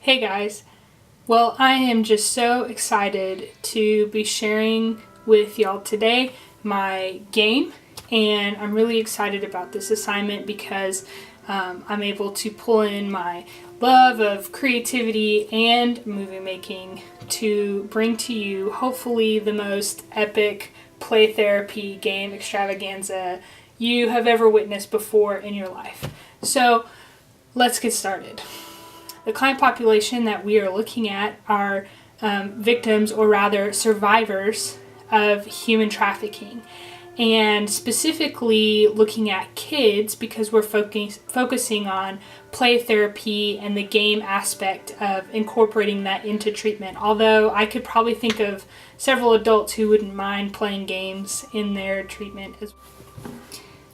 Hey guys. Well, I am just so excited to be sharing with y'all today my game, and I'm really excited about this assignment because I'm able to pull in my love of creativity and movie making to bring to you hopefully the most epic play therapy game extravaganza you have ever witnessed before in your life. So let's get started. The client population that we are looking at are victims, or rather survivors, of human trafficking, and specifically looking at kids because we're focusing on play therapy and the game aspect of incorporating that into treatment. Although I could probably think of several adults who wouldn't mind playing games in their treatment as well.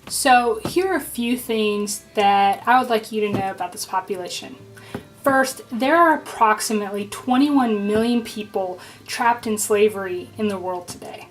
So here are a few things that I would like you to know about this population. First, there are approximately 21 million people trapped in slavery in the world today.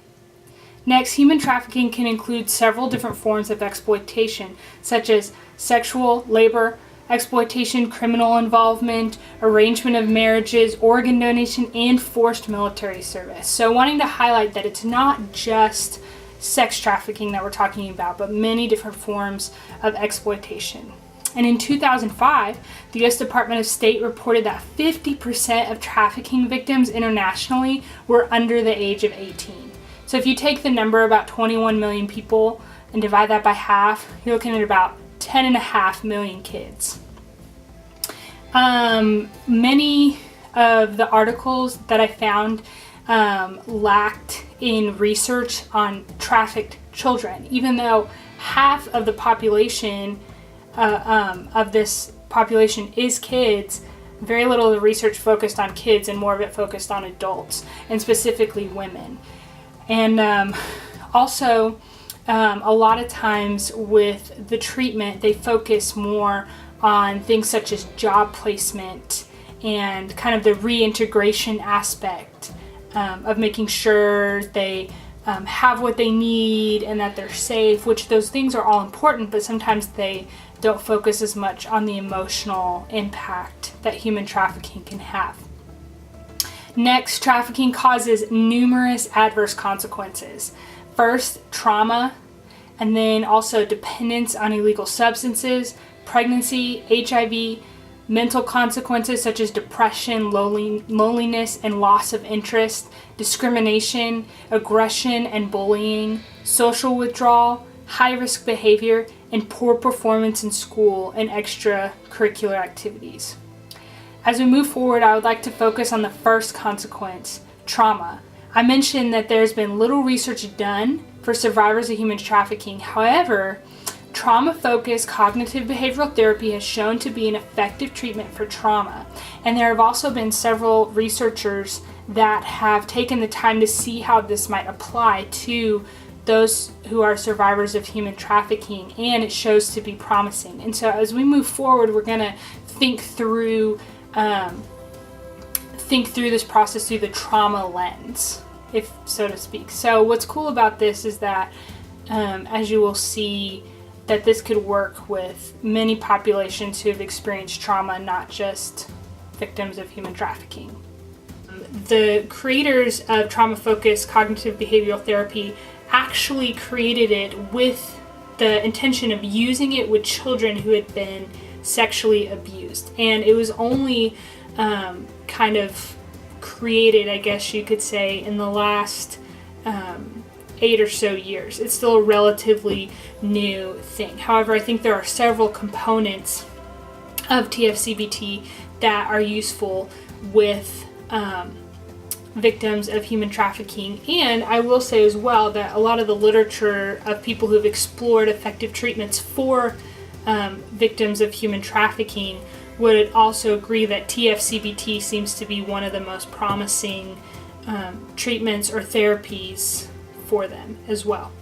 Next, human trafficking can include several different forms of exploitation, such as sexual, labor, exploitation, criminal involvement, arrangement of marriages, organ donation, and forced military service. So wanting to highlight that it's not just sex trafficking that we're talking about, but many different forms of exploitation. And in 2005, the U.S. Department of State reported that 50% of trafficking victims internationally were under the age of 18. So if you take the number, about 21 million people, and divide that by half, you're looking at about 10.5 million kids. Many of the articles that I found lacked in research on trafficked children, even though half of the population of this population is kids. Very little of the research focused on kids and more of it focused on adults, and specifically women. And also a lot of times with the treatment, they focus more on things such as job placement and kind of the reintegration aspect of making sure they have what they need and that they're safe, which those things are all important, but sometimes they don't focus as much on the emotional impact that human trafficking can have. Next, trafficking causes numerous adverse consequences. First, trauma, and then also dependence on illegal substances, pregnancy, HIV, mental consequences such as depression, loneliness, and loss of interest, discrimination, aggression and bullying, social withdrawal, high-risk behavior, and poor performance in school and extracurricular activities. As we move forward, I would like to focus on the first consequence, trauma. I mentioned that there's been little research done for survivors of human trafficking. However, trauma-focused cognitive behavioral therapy has shown to be an effective treatment for trauma. And there have also been several researchers that have taken the time to see how this might apply to those who are survivors of human trafficking, and it shows to be promising. And so as we move forward, we're going to think through this process through the trauma lens, if so to speak. So what's cool about this is that as you will see, that this could work with many populations who have experienced trauma, not just victims of human trafficking. The creators of trauma-focused cognitive behavioral therapy actually created it with the intention of using it with children who had been sexually abused. And it was only kind of created, I guess you could say, in the last 8 or so years. It's still a relatively new thing. However, I think there are several components of TFCBT that are useful with victims of human trafficking. And I will say as well that a lot of the literature of people who have explored effective treatments for victims of human trafficking would also agree that TFCBT seems to be one of the most promising treatments or therapies for them as well.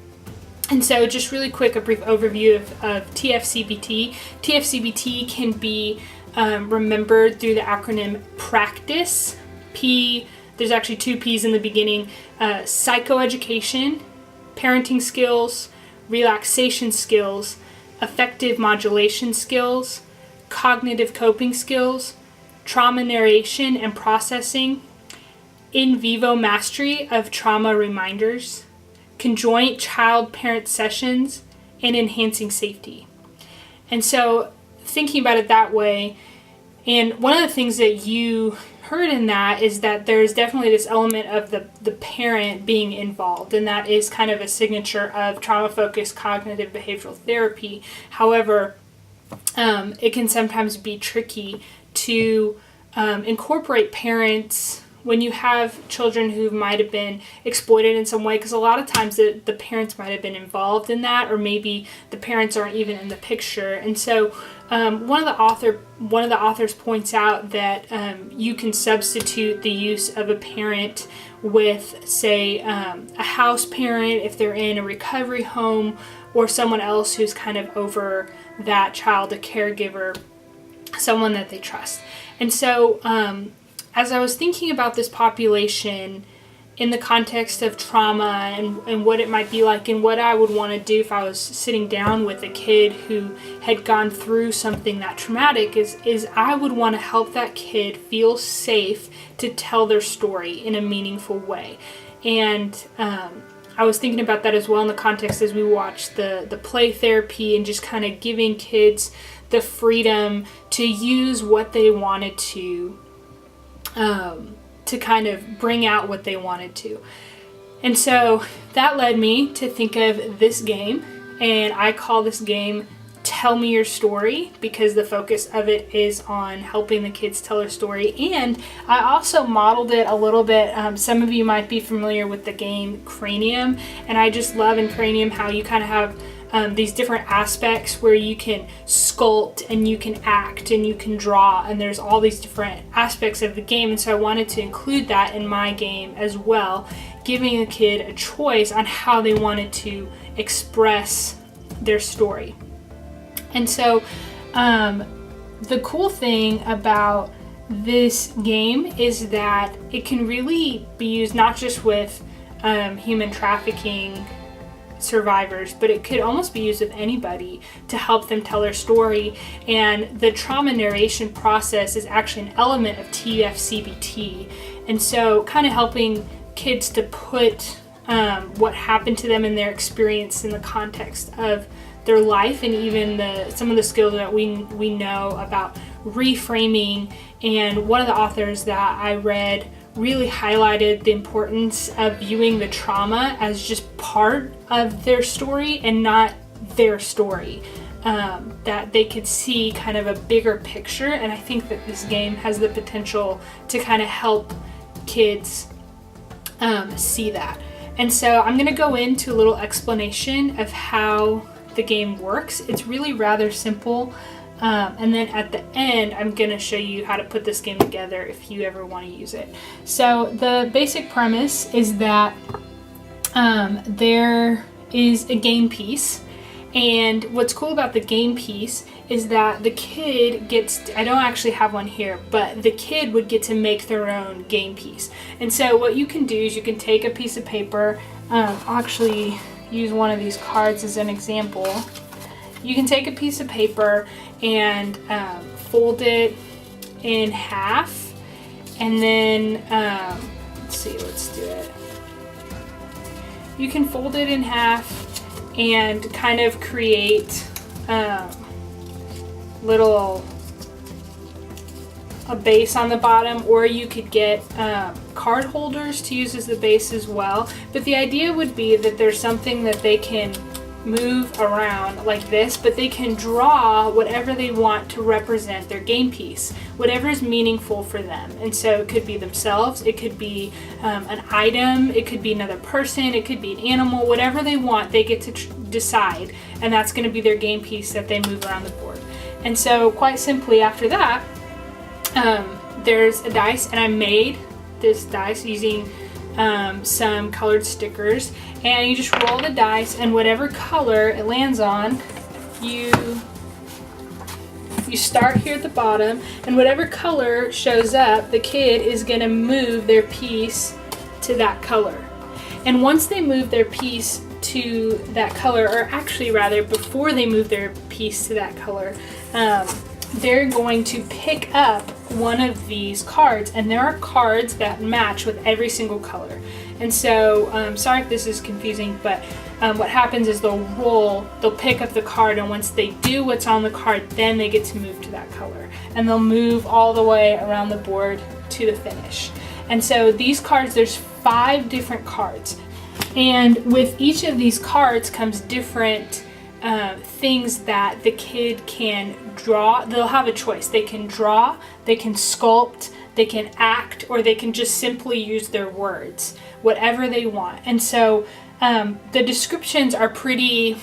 And so just really quick, a brief overview of TFCBT. TFCBT can be remembered through the acronym PRACTICE. There's actually 2 P's in the beginning. Psychoeducation, parenting skills, relaxation skills, affective modulation skills, cognitive coping skills, trauma narration and processing, in vivo mastery of trauma reminders, conjoint child-parent sessions, and enhancing safety. And so thinking about it that way, and one of the things that you heard in that is that there's definitely this element of the parent being involved, and that is kind of a signature of trauma-focused cognitive behavioral therapy. However, it can sometimes be tricky to incorporate parents when you have children who might have been exploited in some way, because a lot of times the parents might have been involved in that, or maybe the parents aren't even in the picture. And so one of the authors points out that you can substitute the use of a parent with, say, a house parent if they're in a recovery home, or someone else who's kind of over that child, a caregiver, someone that they trust. And so as I was thinking about this population in the context of trauma and what it might be like, and what I would want to do if I was sitting down with a kid who had gone through something that traumatic, is I would want to help that kid feel safe to tell their story in a meaningful way. And I was thinking about that as well in the context as we watched the play therapy, and just kind of giving kids the freedom to use what they wanted to kind of bring out what they wanted to. And so that led me to think of this game, and I call this game Tell Me Your Story, because the focus of it is on helping the kids tell their story. And I also modeled it a little bit. Some of you might be familiar with the game Cranium, and I just love in Cranium how you kind of have these different aspects where you can sculpt and you can act and you can draw, and there's all these different aspects of the game. And so I wanted to include that in my game as well, giving a kid a choice on how they wanted to express their story. And so the cool thing about this game is that it can really be used not just with human trafficking survivors, but it could almost be used with anybody to help them tell their story. And the trauma narration process is actually an element of TFCBT, and so kind of helping kids to put what happened to them and their experience in the context of their life, and even some of the skills that we know about reframing. And one of the authors that I read really highlighted the importance of viewing the trauma as just part of their story and not their story, that they could see kind of a bigger picture. And I think that this game has the potential to kind of help kids see that. And so I'm going to go into a little explanation of how the game works. It's really rather simple. And then at the end, I'm going to show you how to put this game together if you ever want to use it. So the basic premise is that there is a game piece. And what's cool about the game piece is that the kid gets, I don't actually have one here, but the kid would get to make their own game piece. And so what you can do is you can take a piece of paper, I'll actually use one of these cards as an example. You can take a piece of paper and fold it in half, and then let's do it. You can fold it in half and kind of create a base on the bottom, or you could get card holders to use as the base as well. But the idea would be that there's something that they can move around like this, but they can draw whatever they want to represent their game piece, whatever is meaningful for them. And so it could be themselves, it could be an item, it could be another person, it could be an animal, whatever they want, they get to decide, and that's going to be their game piece that they move around the board. And so quite simply after that, there's a dice, and I made this dice using some colored stickers, and you just roll the dice, and whatever color it lands on, you start here at the bottom, and whatever color shows up, the kid is going to move their piece to that color. And once they move their piece to that color, or actually rather before they move their piece to that color, they're going to pick up one of these cards, and there are cards that match with every single color. And so, sorry if this is confusing, but what happens is they'll pick up the card, and once they do what's on the card, then they get to move to that color. And they'll move all the way around the board to the finish. And so these cards, there's 5 different cards. And with each of these cards comes different things that the kid can draw. They'll have a choice. They can draw, they can sculpt, they can act, or they can just simply use their words, whatever they want. And so the descriptions are pretty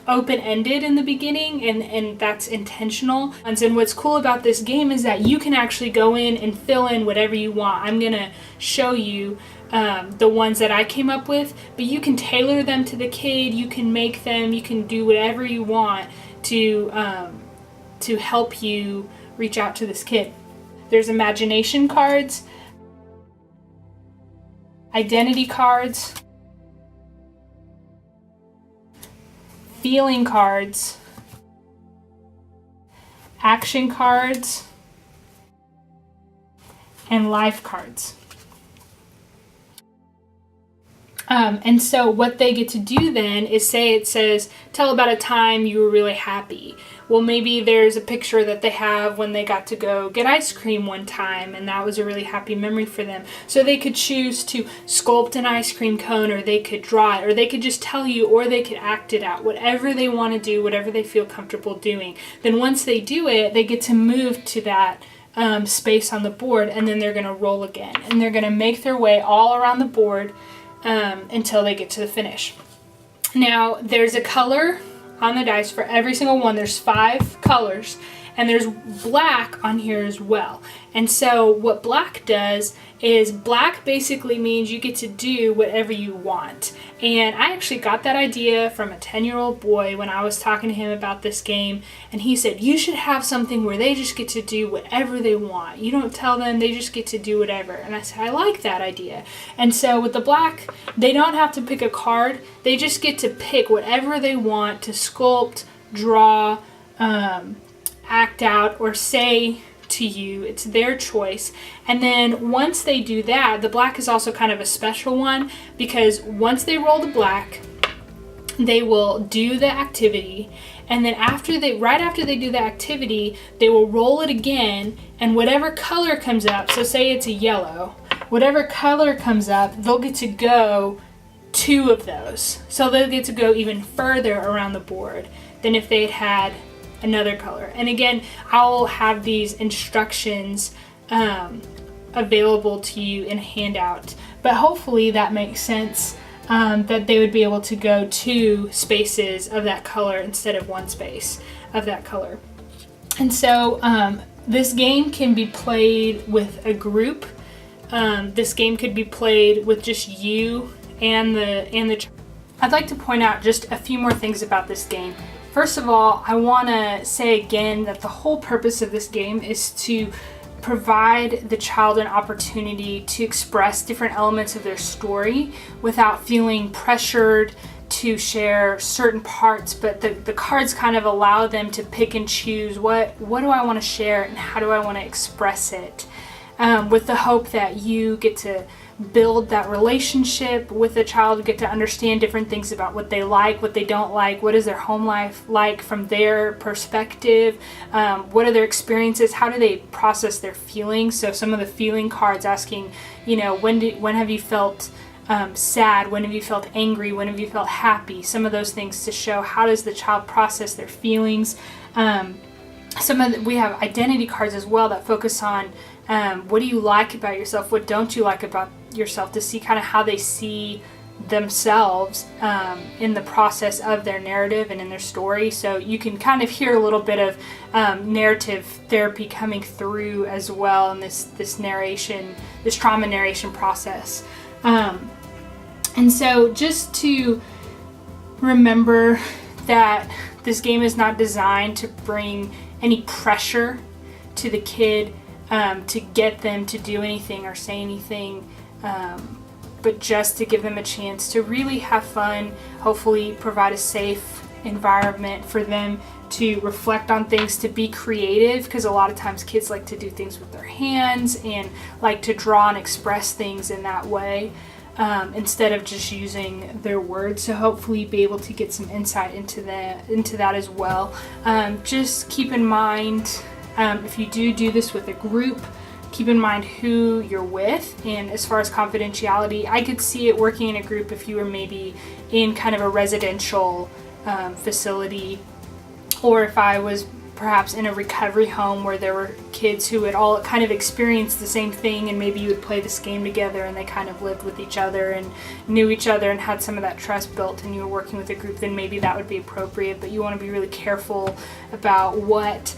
open-ended in the beginning, and that's intentional. And what's cool about this game is that you can actually go in and fill in whatever you want. I'm gonna show you the ones that I came up with, but you can tailor them to the kid. You can make them, you can do whatever you want to help you reach out to this kid. There's imagination cards, identity cards, feeling cards, action cards, and life cards. And so what they get to do then is say, it says, tell about a time you were really happy. Well, maybe there's a picture that they have when they got to go get ice cream one time, and that was a really happy memory for them. So they could choose to sculpt an ice cream cone, or they could draw it, or they could just tell you, or they could act it out, whatever they want to do, whatever they feel comfortable doing. Then once they do it, they get to move to that space on the board, and then they're going to roll again. And they're going to make their way all around the board until they get to the finish. Now, there's a color on the dice for every single one. There's 5 colors, and there's black on here as well. And so what black does is, black basically means you get to do whatever you want. And I actually got that idea from a 10-year-old boy when I was talking to him about this game, and he said, you should have something where they just get to do whatever they want. You don't tell them, they just get to do whatever. And I said, I like that idea. And so with the black, they don't have to pick a card. They just get to pick whatever they want to sculpt, draw, act out, or say to you. It's their choice. And then once they do that, the black is also kind of a special one, because once they roll the black, they will do the activity, and then right after they do the activity, they will roll it again, and whatever color comes up, so say it's a yellow, whatever color comes up, they'll get to go 2 of those. So they'll get to go even further around the board than if they had another color. And again, I'll have these instructions available to you in a handout, but hopefully that makes sense, that they would be able to go 2 spaces of that color instead of 1 space of that color. And so this game can be played with a group. This game could be played with just you and the I'd like to point out just a few more things about this game. First of all, I want to say again that the whole purpose of this game is to provide the child an opportunity to express different elements of their story without feeling pressured to share certain parts, but the cards kind of allow them to pick and choose what do I want to share and how do I want to express it, with the hope that you get to build that relationship with the child, get to understand different things about what they like, what they don't like, what is their home life like from their perspective, what are their experiences, how do they process their feelings. So some of the feeling cards asking, when have you felt sad, when have you felt angry, when have you felt happy, some of those things to show how does the child process their feelings. We have identity cards as well that focus on what do you like about yourself, what don't you like about yourself, to see kind of how they see themselves in the process of their narrative and in their story. So you can kind of hear a little bit of narrative therapy coming through as well in this narration, this trauma narration process. And so just to remember that this game is not designed to bring any pressure to the kid to get them to do anything or say anything, but just to give them a chance to really have fun, hopefully provide a safe environment for them to reflect on things, to be creative, because a lot of times kids like to do things with their hands and like to draw and express things in that way, instead of just using their words. So hopefully be able to get some insight into that as well. Just keep in mind, if you do this with a group, keep in mind who you're with. And as far as confidentiality, I could see it working in a group if you were maybe in kind of a residential facility, or if I was perhaps in a recovery home where there were kids who had all kind of experienced the same thing, and maybe you would play this game together and they kind of lived with each other and knew each other and had some of that trust built, and you were working with a group, then maybe that would be appropriate. But you want to be really careful about what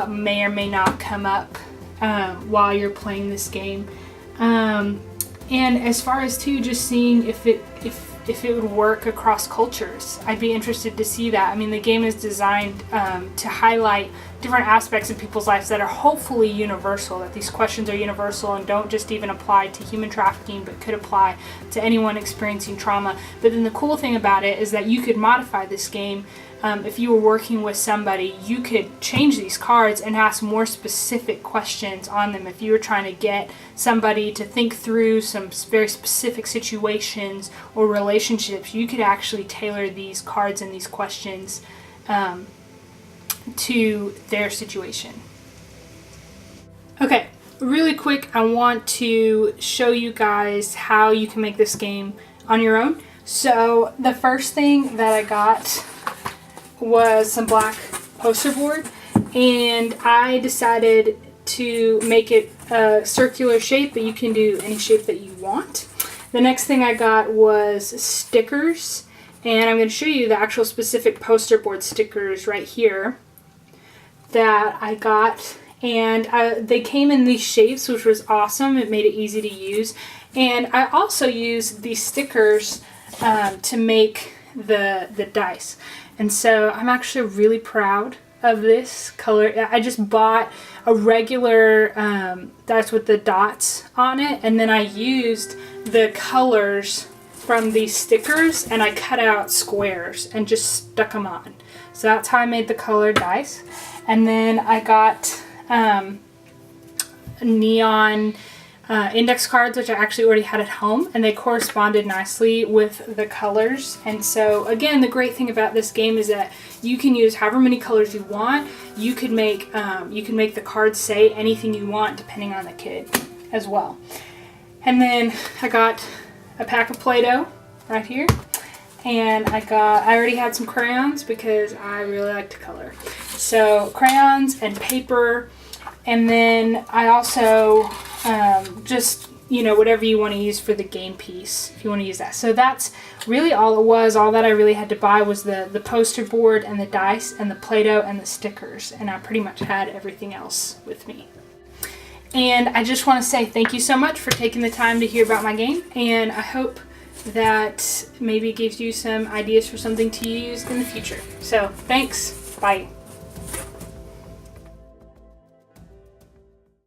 may or may not come up while you're playing this game. And as far as too, just seeing if it would work across cultures. I'd be interested to see that. I mean, the game is designed to highlight different aspects of people's lives that are hopefully universal, that these questions are universal and don't just even apply to human trafficking, but could apply to anyone experiencing trauma. But then the cool thing about it is that you could modify this game. If you were working with somebody, you could change these cards and ask more specific questions on them. If you were trying to get somebody to think through some very specific situations or relationships, you could actually tailor these cards and these questions to their situation. Okay, really quick, I want to show you guys how you can make this game on your own. So the first thing that I got was some black poster board, and I decided to make it a circular shape, but you can do any shape that you want. The next thing I got was stickers, and I'm going to show you the actual specific poster board stickers right here that I got, and they came in these shapes, which was awesome. It made it easy to use. And I also used these stickers to make the dice. And so I'm actually really proud of this color. I just bought a regular dice with the dots on it, and then I used the colors from these stickers and I cut out squares and just stuck them on. So that's how I made the colored dice. And then I got neon index cards, which I actually already had at home, and they corresponded nicely with the colors. And so again, the great thing about this game is that you can use however many colors you want. You could make the cards say anything you want depending on the kid as well. And then I got a pack of Play-Doh right here, and I already had some crayons because I really like to color. So crayons and paper, and then I also just, whatever you want to use for the game piece, if you want to use that. So that's really all it was. All that I really had to buy was the poster board and the dice and the Play-Doh and the stickers, and I pretty much had everything else with me. And I just want to say thank you so much for taking the time to hear about my game, and I hope that maybe it gives you some ideas for something to use in the future. So thanks. Bye.